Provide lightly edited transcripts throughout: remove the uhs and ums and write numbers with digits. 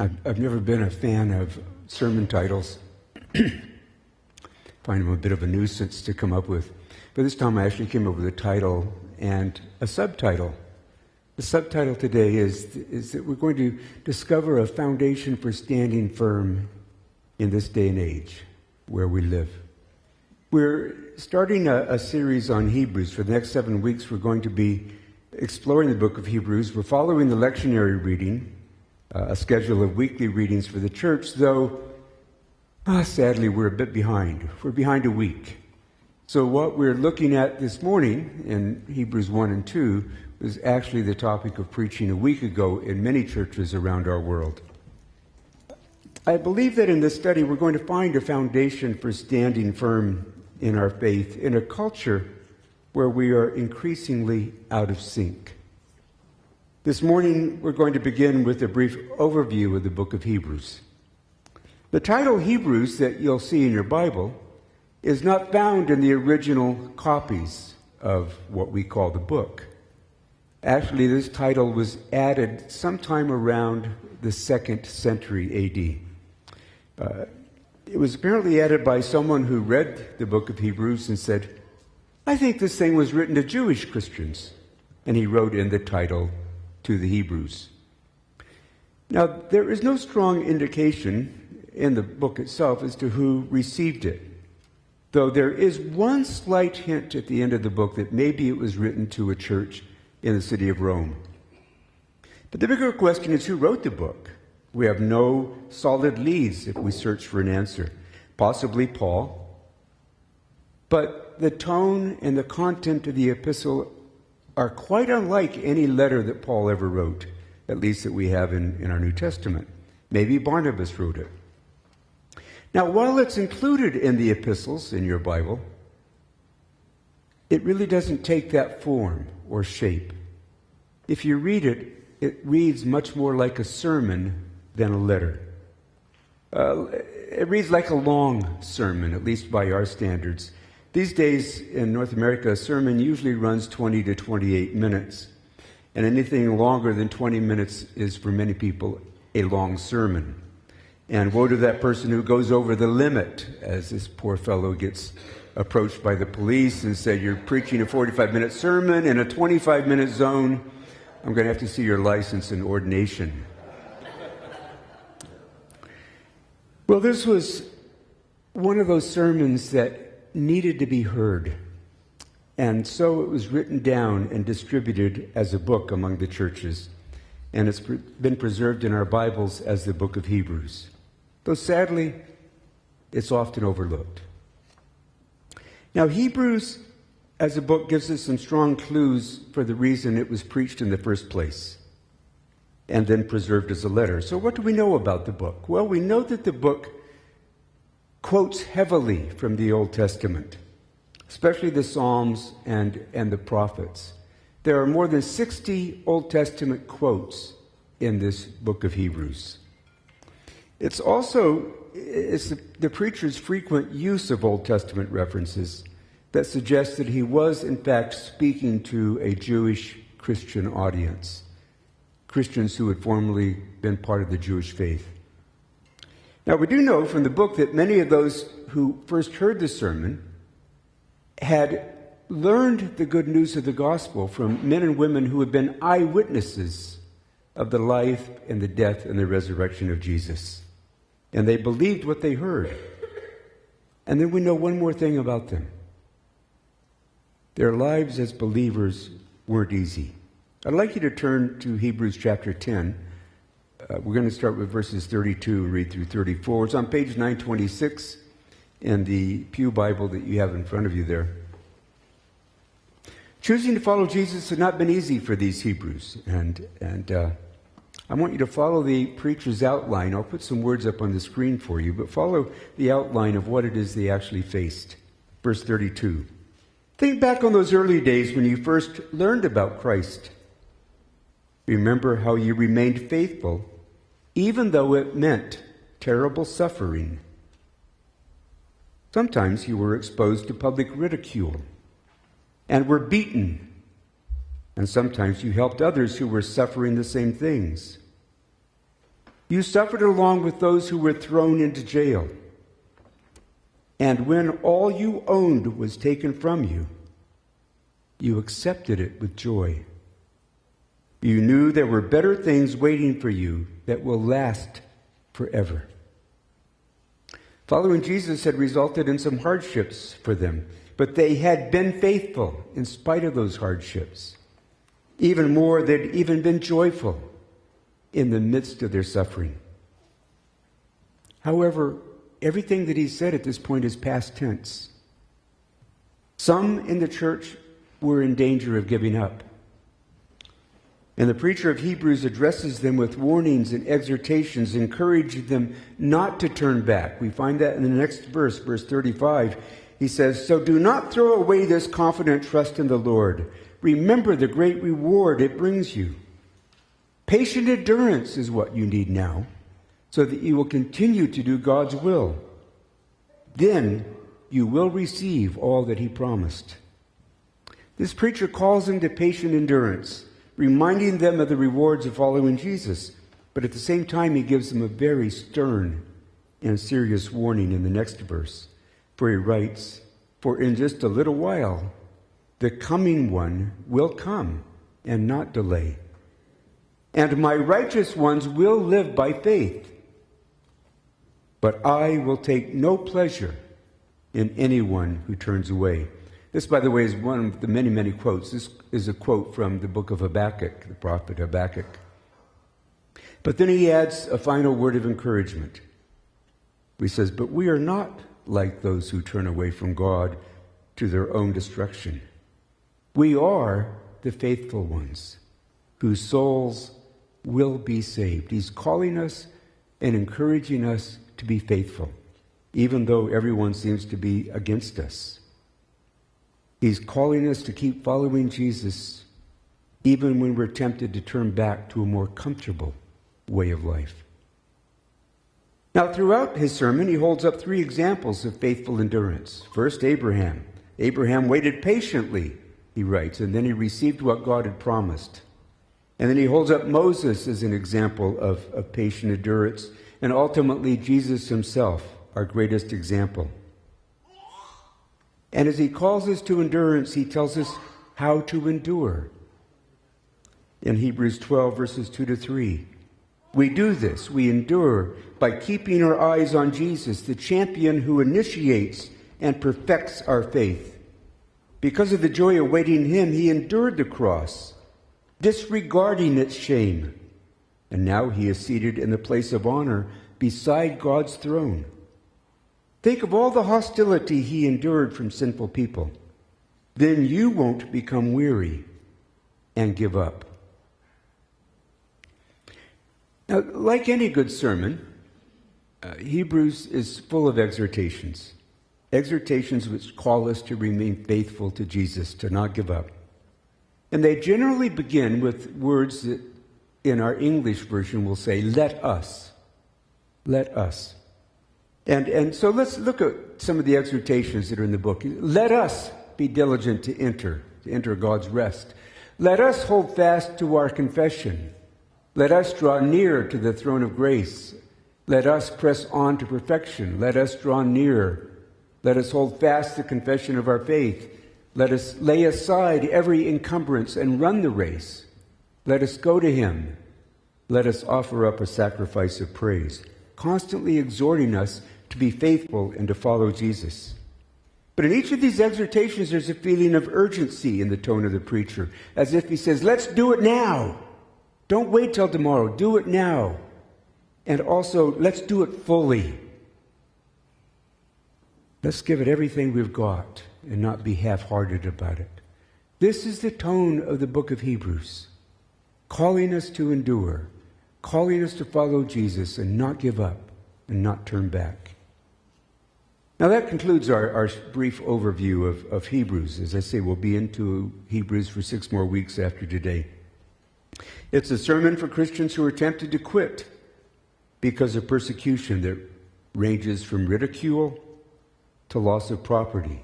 I've never been a fan of sermon titles. Find them a bit of a nuisance to come up with. But this time I actually came up with a title and a subtitle. The subtitle today is that we're going to discover a foundation for standing firm in this day and age where we live. We're starting a series on Hebrews. For the next 7 weeks, we're going to be exploring the book of Hebrews. We're following the lectionary reading, a schedule of weekly readings for the church, though sadly we're a bit behind. We're behind a week. So what we're looking at this morning in Hebrews 1 and 2 was actually the topic of preaching a week ago in many churches around our world. I believe that in this study we're going to find a foundation for standing firm in our faith in a culture where we are increasingly out of sync. This morning we're going to begin with a brief overview of the book of Hebrews. The title Hebrews that you'll see in your Bible is not found in the original copies of what we call the book. Actually, this title was added sometime around the 2nd century AD. It was apparently added by someone who read the book of Hebrews and said, I think this thing was written to Jewish Christians. And he wrote in the title to the Hebrews. Now, there is no strong indication in the book itself as to who received it, though there is one slight hint at the end of the book that maybe it was written to a church in the city of Rome. But the bigger question is who wrote the book? We have no solid leads if we search for an answer. Possibly Paul. But the tone and the content of the epistle are quite unlike any letter that Paul ever wrote, at least that we have in our New Testament. Maybe Barnabas wrote it. Now, while it's included in the epistles in your Bible, it really doesn't take that form or shape. If you read it, it reads much more like a sermon than a letter. It reads like a long sermon, at least by our standards. These days in North America, a sermon usually runs 20 to 28 minutes. And anything longer than 20 minutes is, for many people, a long sermon. And woe to that person who goes over the limit, as this poor fellow gets approached by the police and said, you're preaching a 45-minute sermon in a 25-minute zone. I'm going to have to see your license and ordination. Well, this was one of those sermons that needed to be heard. And so it was written down and distributed as a book among the churches. And it's been preserved in our Bibles as the book of Hebrews. Though sadly, it's often overlooked. Now, Hebrews as a book gives us some strong clues for the reason it was preached in the first place and then preserved as a letter. So what do we know about the book? Well, we know that the book quotes heavily from the Old Testament, especially the Psalms and the prophets. There are more than 60 Old Testament quotes in this book of Hebrews. It's the preacher's frequent use of Old Testament references that suggests that he was, in fact, speaking to a Jewish Christian audience, Christians who had formerly been part of the Jewish faith. Now, we do know from the book that many of those who first heard the sermon had learned the good news of the gospel from men and women who had been eyewitnesses of the life and the death and the resurrection of Jesus. And they believed what they heard. And then we know one more thing about them. Their lives as believers weren't easy. I'd like you to turn to Hebrews chapter 10. We're going to start with verses 32 and read through 34. It's on page 926 in the Pew Bible that you have in front of you there. Choosing to follow Jesus has not been easy for these Hebrews. And I want you to follow the preacher's outline. I'll put some words up on the screen for you, but follow the outline of what it is they actually faced. Verse 32. Think back on those early days when you first learned about Christ. Remember how you remained faithful, even though it meant terrible suffering. Sometimes you were exposed to public ridicule and were beaten. And sometimes you helped others who were suffering the same things. You suffered along with those who were thrown into jail. And when all you owned was taken from you, you accepted it with joy. You knew there were better things waiting for you that will last forever. Following Jesus had resulted in some hardships for them, but they had been faithful in spite of those hardships. Even more, they'd even been joyful in the midst of their suffering. However, everything that he said at this point is past tense. Some in the church were in danger of giving up. And the preacher of Hebrews addresses them with warnings and exhortations, encouraging them not to turn back. We find that in the next verse, verse 35. He says, "So do not throw away this confident trust in the Lord. Remember the great reward it brings you. Patient endurance is what you need now, so that you will continue to do God's will. Then you will receive all that he promised." This preacher calls them to patient endurance, reminding them of the rewards of following Jesus. But at the same time, he gives them a very stern and serious warning in the next verse. For he writes, "For in just a little while, the coming one will come and not delay. And my righteous ones will live by faith. But I will take no pleasure in anyone who turns away." This, by the way, is one of the many, many quotes. This is a quote from the book of Habakkuk, the prophet Habakkuk. But then he adds a final word of encouragement. He says, "But we are not like those who turn away from God to their own destruction. We are the faithful ones, whose souls will be saved." He's calling us and encouraging us to be faithful, even though everyone seems to be against us. He's calling us to keep following Jesus, even when we're tempted to turn back to a more comfortable way of life. Now, throughout his sermon, he holds up three examples of faithful endurance. First, Abraham. Abraham waited patiently, he writes, and then he received what God had promised. And then he holds up Moses as an example of patient endurance, and ultimately Jesus himself, our greatest example. And as he calls us to endurance, he tells us how to endure. In Hebrews 12, verses 2 to 3, we do this, we endure by keeping our eyes on Jesus, the champion who initiates and perfects our faith. Because of the joy awaiting him, he endured the cross, disregarding its shame. And now he is seated in the place of honor beside God's throne. Think of all the hostility he endured from sinful people. Then you won't become weary and give up. Now, like any good sermon, Hebrews is full of exhortations. Exhortations which call us to remain faithful to Jesus, to not give up. And they generally begin with words that in our English version will say, "Let us." Let us. And so let's look at some of the exhortations that are in the book. Let us be diligent to enter God's rest. Let us hold fast to our confession. Let us draw near to the throne of grace. Let us press on to perfection. Let us draw near. Let us hold fast the confession of our faith. Let us lay aside every encumbrance and run the race. Let us go to him. Let us offer up a sacrifice of praise, constantly exhorting us to be faithful and to follow Jesus. But in each of these exhortations, there's a feeling of urgency in the tone of the preacher, as if he says, let's do it now. Don't wait till tomorrow. Do it now. And also, let's do it fully. Let's give it everything we've got and not be half-hearted about it. This is the tone of the book of Hebrews, calling us to endure, calling us to follow Jesus and not give up and not turn back. Now that concludes our brief overview of Hebrews. As I say, we'll be into Hebrews for 6 more weeks after today. It's a sermon for Christians who are tempted to quit because of persecution that ranges from ridicule to loss of property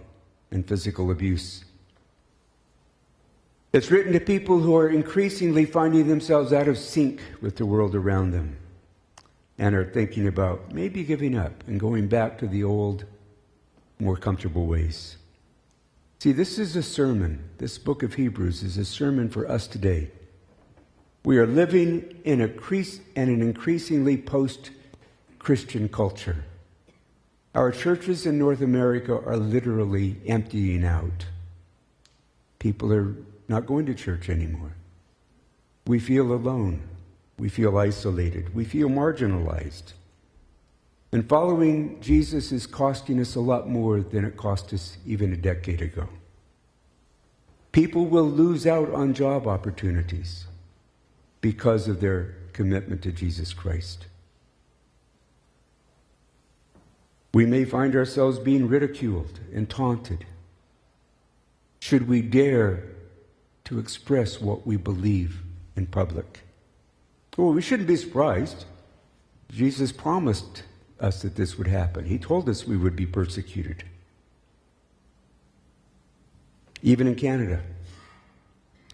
and physical abuse. It's written to people who are increasingly finding themselves out of sync with the world around them. and are thinking about maybe giving up and going back to the old, more comfortable ways. See, this is a sermon. This book of Hebrews is a sermon for us today. We are living in an increasingly post-Christian culture. Our churches in North America are literally emptying out. People are not going to church anymore. We feel alone. We feel isolated. We feel marginalized. And following Jesus is costing us a lot more than it cost us even a decade ago. People will lose out on job opportunities because of their commitment to Jesus Christ. We may find ourselves being ridiculed and taunted. Should we dare to express what we believe in public? Well, we shouldn't be surprised. Jesus promised us that this would happen. He told us we would be persecuted. Even in Canada.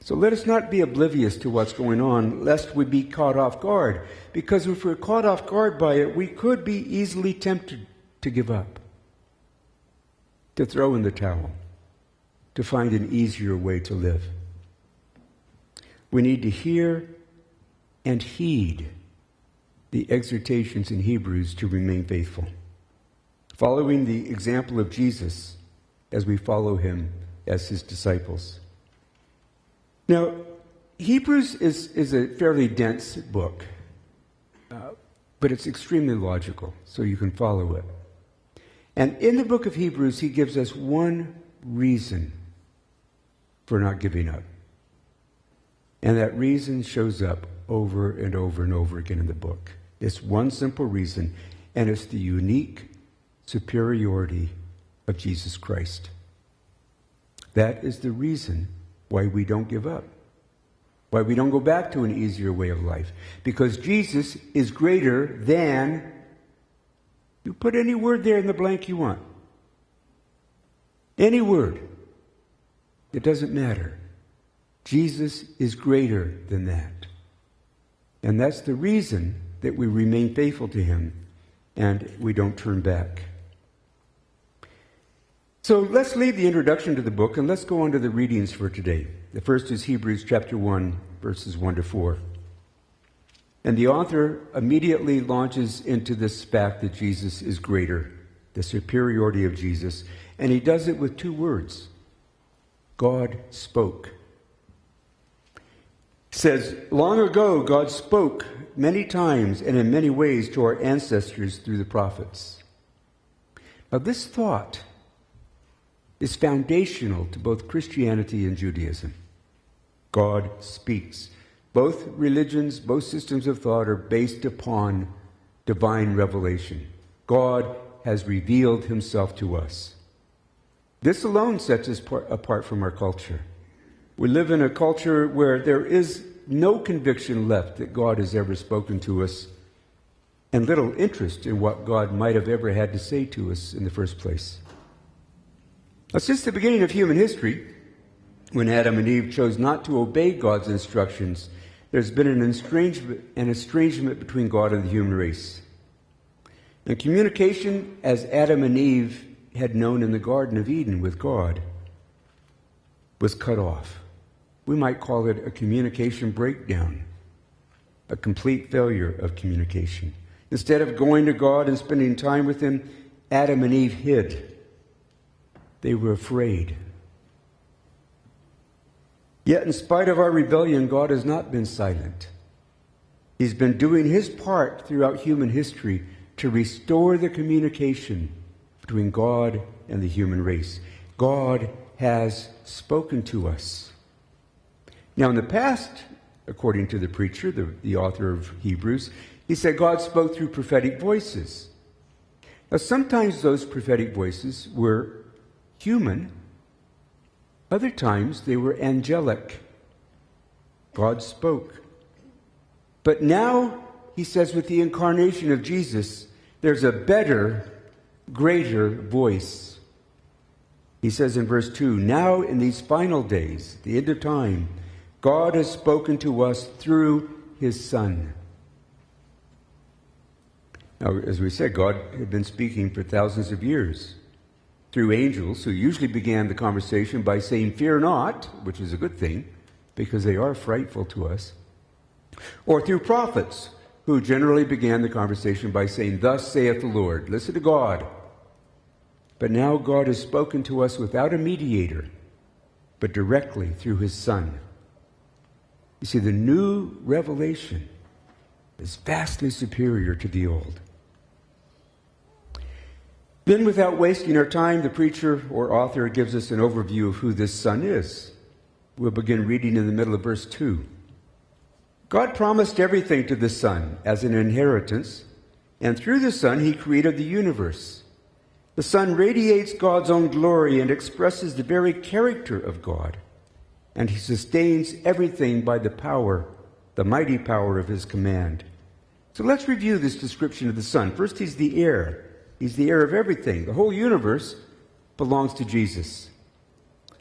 So let us not be oblivious to what's going on, lest we be caught off guard. Because if we're caught off guard by it, we could be easily tempted to give up, to throw in the towel, to find an easier way to live. We need to hear and heed the exhortations in Hebrews to remain faithful, following the example of Jesus as we follow him as his disciples. Now, Hebrews is a fairly dense book, but it's extremely logical, so you can follow it. And in the book of Hebrews, he gives us one reason for not giving up. And that reason shows up over and over and over again in the book. It's one simple reason, and it's the unique superiority of Jesus Christ. That is the reason why we don't give up, why we don't go back to an easier way of life. Because Jesus is greater than, you put any word there in the blank you want. Any word. It doesn't matter. Jesus is greater than that. And that's the reason that we remain faithful to him and we don't turn back. So let's leave the introduction to the book and let's go on to the readings for today. The first is Hebrews chapter 1, verses 1 to 4. And the author immediately launches into this fact that Jesus is greater, the superiority of Jesus, and he does it with two words. God spoke. It says, long ago God spoke many times and in many ways to our ancestors through the prophets. Now this thought is foundational to both Christianity and Judaism. God speaks. Both religions, both systems of thought are based upon divine revelation. God has revealed himself to us. This alone sets us apart from our culture. We live in a culture where there is no conviction left that God has ever spoken to us, and little interest in what God might have ever had to say to us in the first place. Now, since the beginning of human history, when Adam and Eve chose not to obey God's instructions, there's been an estrangement between God and the human race. And communication, as Adam and Eve had known in the Garden of Eden with God, was cut off. We might call it a communication breakdown, a complete failure of communication. Instead of going to God and spending time with him, Adam and Eve hid. They were afraid. Yet in spite of our rebellion, God has not been silent. He's been doing his part throughout human history to restore the communication between God and the human race. God has spoken to us. Now in the past, according to the preacher, the author of Hebrews, he said God spoke through prophetic voices. Now sometimes those prophetic voices were human. Other times they were angelic. God spoke. But now, he says, with the incarnation of Jesus, there's a better, greater voice. He says in verse 2, now in these final days, the end of time, God has spoken to us through his Son. Now, as we said, God had been speaking for thousands of years through angels who usually began the conversation by saying, "Fear not," which is a good thing because they are frightful to us, or through prophets who generally began the conversation by saying, "Thus saith the Lord." Listen to God. But now God has spoken to us without a mediator, but directly through his Son. You see, the new revelation is vastly superior to the old. Then, without wasting our time, the preacher or author gives us an overview of who this Son is. We'll begin reading in the middle of verse 2. God promised everything to the Son as an inheritance, and through the Son he created the universe. The Son radiates God's own glory and expresses the very character of God, and he sustains everything by the power, the mighty power of his command. So let's review this description of the Son. First, he's the heir. He's the heir of everything. The whole universe belongs to Jesus.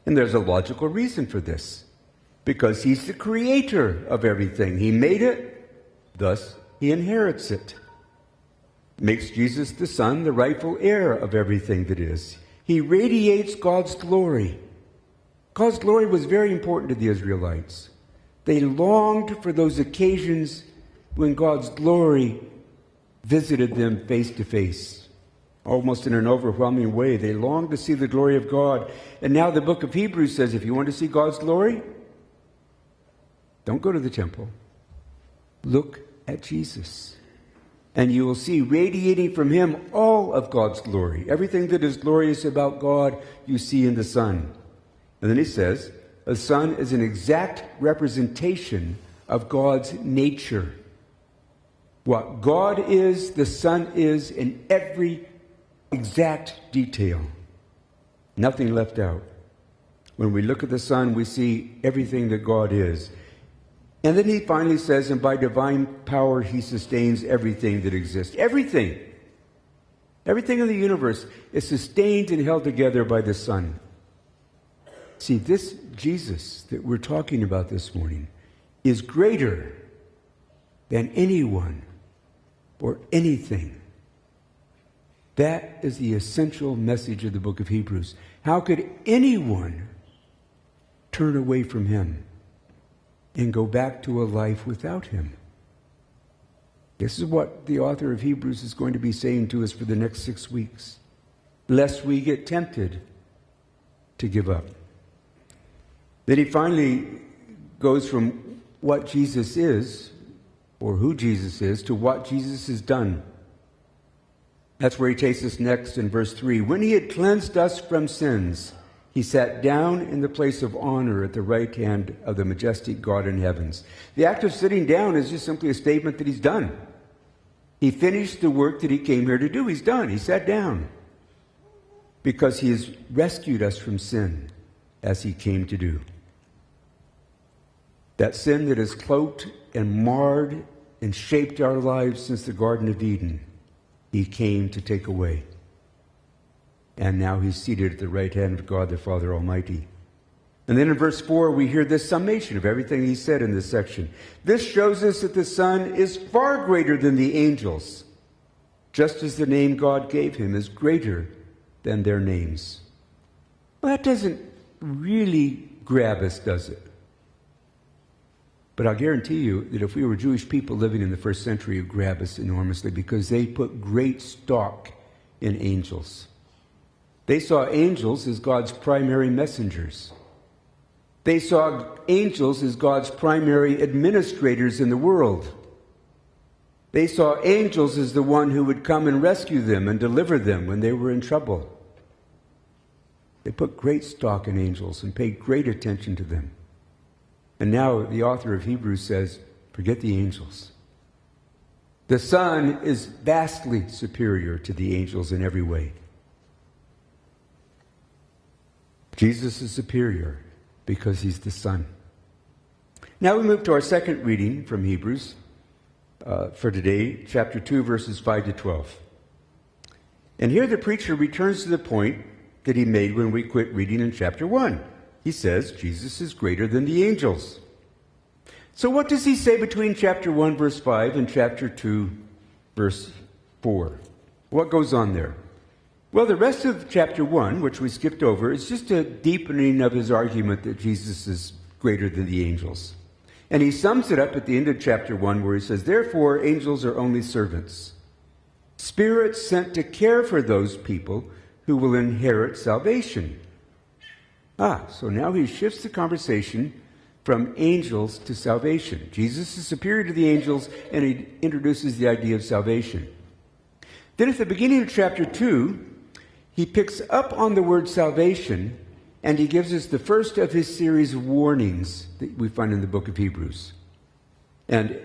And there's a logical reason for this. Because he's the creator of everything. He made it, thus he inherits it. Makes Jesus the Son the rightful heir of everything that is. He radiates God's glory. God's glory was very important to the Israelites. They longed for those occasions when God's glory visited them face to face. Almost in an overwhelming way. They longed to see the glory of God. And now the book of Hebrews says, if you want to see God's glory, don't go to the temple. Look at Jesus. And you will see radiating from him all of God's glory. Everything that is glorious about God, you see in the Son. And then he says, the Son is an exact representation of God's nature. What God is, the Son is in every exact detail. Nothing left out. When we look at the Son, we see everything that God is. And then he finally says, and by divine power he sustains everything that exists. Everything. Everything in the universe is sustained and held together by the Son. See, this Jesus that we're talking about this morning is greater than anyone or anything. That is the essential message of the book of Hebrews. How could anyone turn away from him and go back to a life without him? This is what the author of Hebrews is going to be saying to us for the next 6 weeks, lest we get tempted to give up. Then he finally goes from what Jesus is, or who Jesus is, to what Jesus has done. That's where he takes us next in verse 3. When he had cleansed us from sins, he sat down in the place of honor at the right hand of the majestic God in heavens. The act of sitting down is just simply a statement that he's done. He finished the work that he came here to do. He's done. He sat down because he has rescued us from sin as he came to do. That sin that has cloaked and marred and shaped our lives since the Garden of Eden, he came to take away. And now he's seated at the right hand of God the Father Almighty. And then in verse 4, we hear this summation of everything he said in this section. This shows us that the Son is far greater than the angels, just as the name God gave him is greater than their names. Well, that doesn't really grab us, does it? But I'll guarantee you that if we were Jewish people living in the first century, it would grab us enormously because they put great stock in angels. They saw angels as God's primary messengers. They saw angels as God's primary administrators in the world. They saw angels as the one who would come and rescue them and deliver them when they were in trouble. They put great stock in angels and paid great attention to them. And now the author of Hebrews says, forget the angels. The Son is vastly superior to the angels in every way. Jesus is superior because he's the Son. Now we move to our second reading from Hebrews for today, chapter 2, verses 5 to 12. And here the preacher returns to the point that he made when we quit reading in chapter 1. He says Jesus is greater than the angels. So what does he say between chapter 1, verse 5 and chapter 2, verse 4. What goes on there? Well, the rest of chapter 1, which we skipped over, is just a deepening of his argument that Jesus is greater than the angels. And he sums it up at the end of chapter 1 where he says, therefore, angels are only servants, spirits sent to care for those people who will inherit salvation. So now he shifts the conversation from angels to salvation. Jesus is superior to the angels, and he introduces the idea of salvation. Then at the beginning of chapter 2, he picks up on the word salvation, and he gives us the first of his series of warnings that we find in the book of Hebrews. And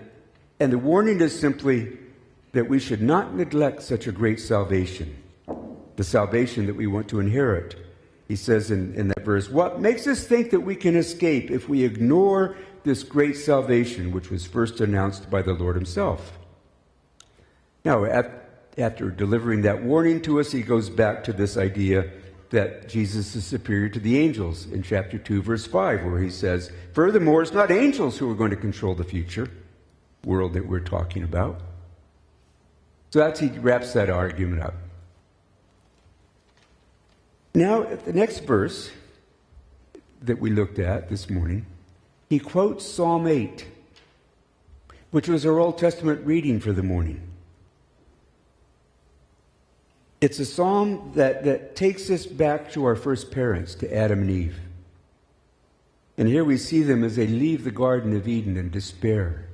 the warning is simply that we should not neglect such a great salvation, the salvation that we want to inherit. He says in that verse, what makes us think that we can escape if we ignore this great salvation which was first announced by the Lord himself? Now, after delivering that warning to us, he goes back to this idea that Jesus is superior to the angels in chapter 2, verse 5, where he says, furthermore, it's not angels who are going to control the future world that we're talking about. So he wraps that argument up. Now, at the next verse that we looked at this morning, he quotes Psalm 8, which was our Old Testament reading for the morning. It's a psalm that takes us back to our first parents, to Adam and Eve. And here we see them as they leave the Garden of Eden in despair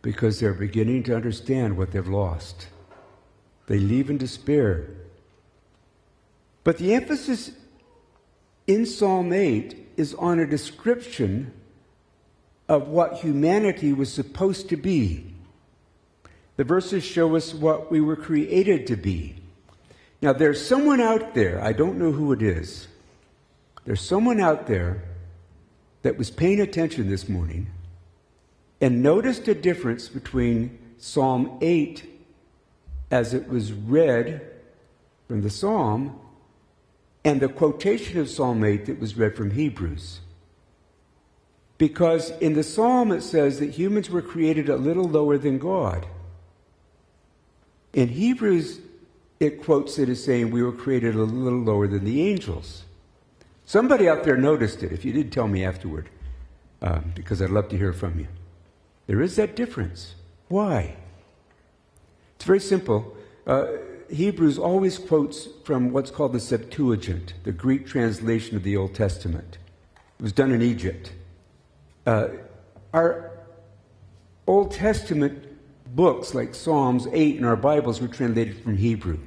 because they're beginning to understand what they've lost. They leave in despair. But the emphasis in Psalm 8 is on a description of what humanity was supposed to be. The verses show us what we were created to be. Now, there's someone out there, I don't know who it is, there's someone out there that was paying attention this morning and noticed a difference between Psalm 8 as it was read from the Psalm and the quotation of Psalm 8 that was read from Hebrews. Because in the Psalm it says that humans were created a little lower than God. In Hebrews, it quotes it as saying we were created a little lower than the angels. Somebody out there noticed it. If you did, tell me afterward, because I'd love to hear from you. There is that difference. Why? It's very simple. Hebrews always quotes from what's called the Septuagint, the Greek translation of the Old Testament. It was done in Egypt. Our Old Testament books, like Psalms 8 and our Bibles, were translated from Hebrew.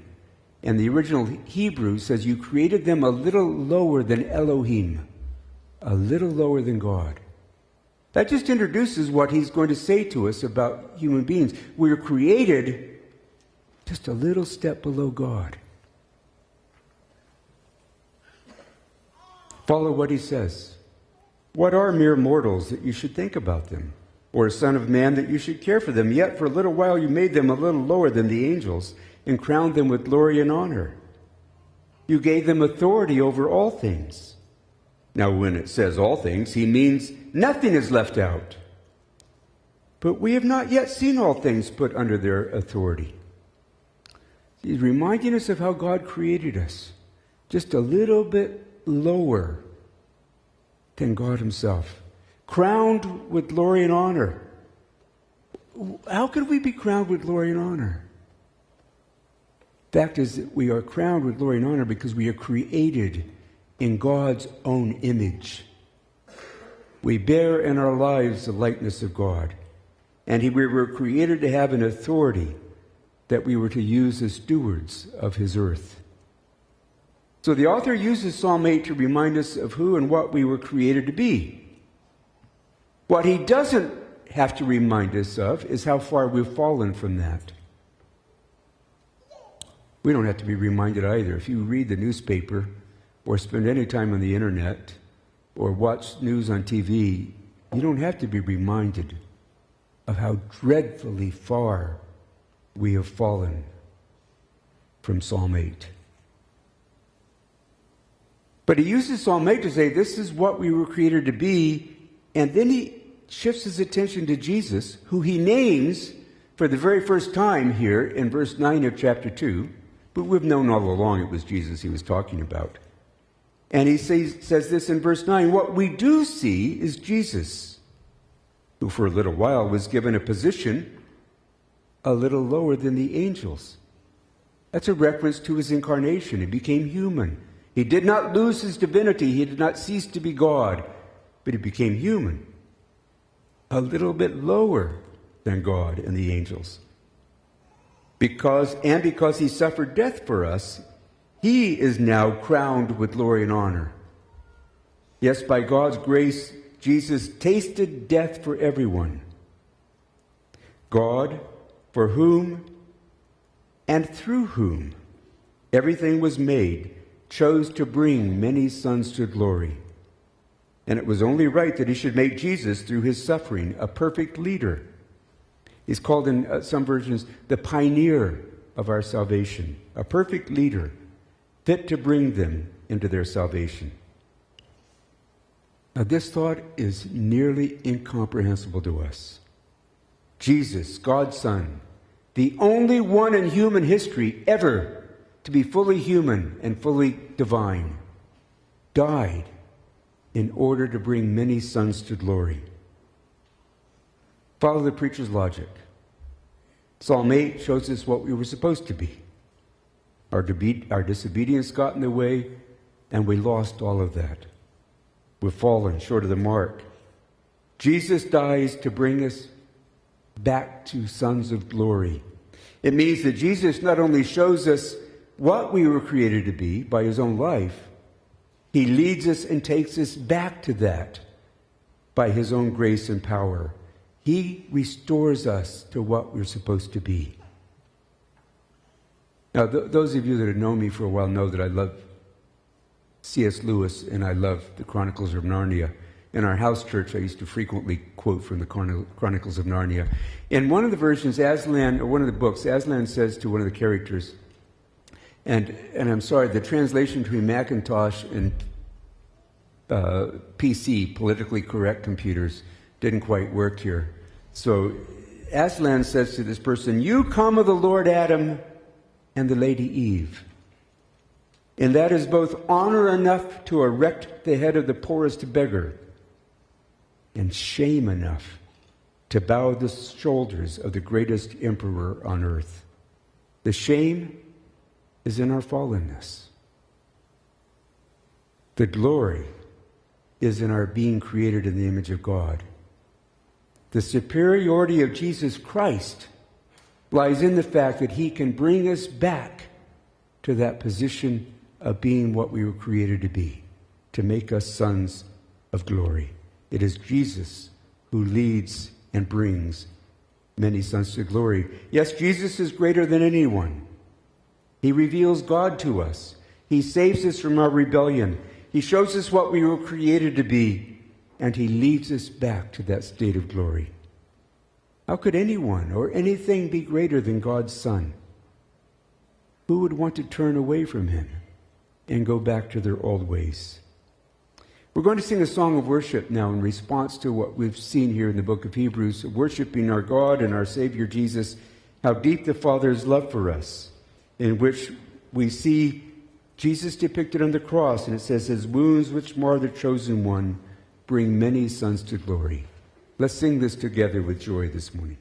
And the original Hebrew says you created them a little lower than Elohim, a little lower than God. That just introduces what he's going to say to us about human beings. We are created just a little step below God. Follow what he says. What are mere mortals that you should think about them? Or a son of man that you should care for them? Yet for a little while you made them a little lower than the angels and crowned them with glory and honor. You gave them authority over all things. Now when it says all things, he means nothing is left out. But we have not yet seen all things put under their authority. He's reminding us of how God created us, just a little bit lower than God himself, crowned with glory and honor. How could we be crowned with glory and honor? Fact is that we are crowned with glory and honor because we are created in God's own image. We bear in our lives the likeness of God, and we were created to have an authority that we were to use as stewards of his earth. So the author uses Psalm 8 to remind us of who and what we were created to be. What he doesn't have to remind us of is how far we've fallen from that. We don't have to be reminded either. If you read the newspaper or spend any time on the internet or watch news on TV, you don't have to be reminded of how dreadfully far we have fallen from Psalm 8. But he uses Psalm 8 to say this is what we were created to be, and then he shifts his attention to Jesus, who he names for the very first time here in verse 9 of chapter 2, but we've known all along it was Jesus he was talking about. And he says this in verse 9, what we do see is Jesus, who for a little while was given a position a little lower than the angels. That's a reference to his incarnation. He became human. He did not lose his divinity. He did not cease to be God, but he became human, a little bit lower than God and the angels. Because he suffered death for us, he is now crowned with glory and honor. Yes, by God's grace, Jesus tasted death for everyone. God, for whom and through whom everything was made, chose to bring many sons to glory. And it was only right that he should make Jesus, through his suffering, a perfect leader. He's called in some versions the pioneer of our salvation, a perfect leader, fit to bring them into their salvation. Now, this thought is nearly incomprehensible to us. Jesus, God's Son, the only one in human history ever to be fully human and fully divine, died in order to bring many sons to glory. Follow the preacher's logic. Psalm 8 shows us what we were supposed to be. Our disobedience got in the way, and we lost all of that. We've fallen short of the mark. Jesus dies to bring us back to sons of glory. It means that Jesus not only shows us what we were created to be by his own life, he leads us and takes us back to that by his own grace and power. He restores us to what we're supposed to be. Now, those of you that have known me for a while know that I love C.S. Lewis and I love the Chronicles of Narnia. In our house church, I used to frequently quote from the Chronicles of Narnia. In one of the versions, Aslan, or one of the books, Aslan says to one of the characters, and I'm sorry, the translation between Macintosh and PC, politically correct computers, didn't quite work here. So Aslan says to this person, you come of the Lord Adam and the Lady Eve. And that is both honor enough to erect the head of the poorest beggar and shame enough to bow the shoulders of the greatest emperor on earth. The shame is in our fallenness. The glory is in our being created in the image of God. The superiority of Jesus Christ lies in the fact that he can bring us back to that position of being what we were created to be, to make us sons of glory. It is Jesus who leads and brings many sons to glory. Yes, Jesus is greater than anyone. He reveals God to us. He saves us from our rebellion. He shows us what we were created to be, and he leads us back to that state of glory. How could anyone or anything be greater than God's Son? Who would want to turn away from him and go back to their old ways? We're going to sing a song of worship now in response to what we've seen here in the book of Hebrews, worshiping our God and our Savior Jesus, how deep the Father's love for us, in which we see Jesus depicted on the cross, and it says, his wounds which mar the chosen one bring many sons to glory. Let's sing this together with joy this morning.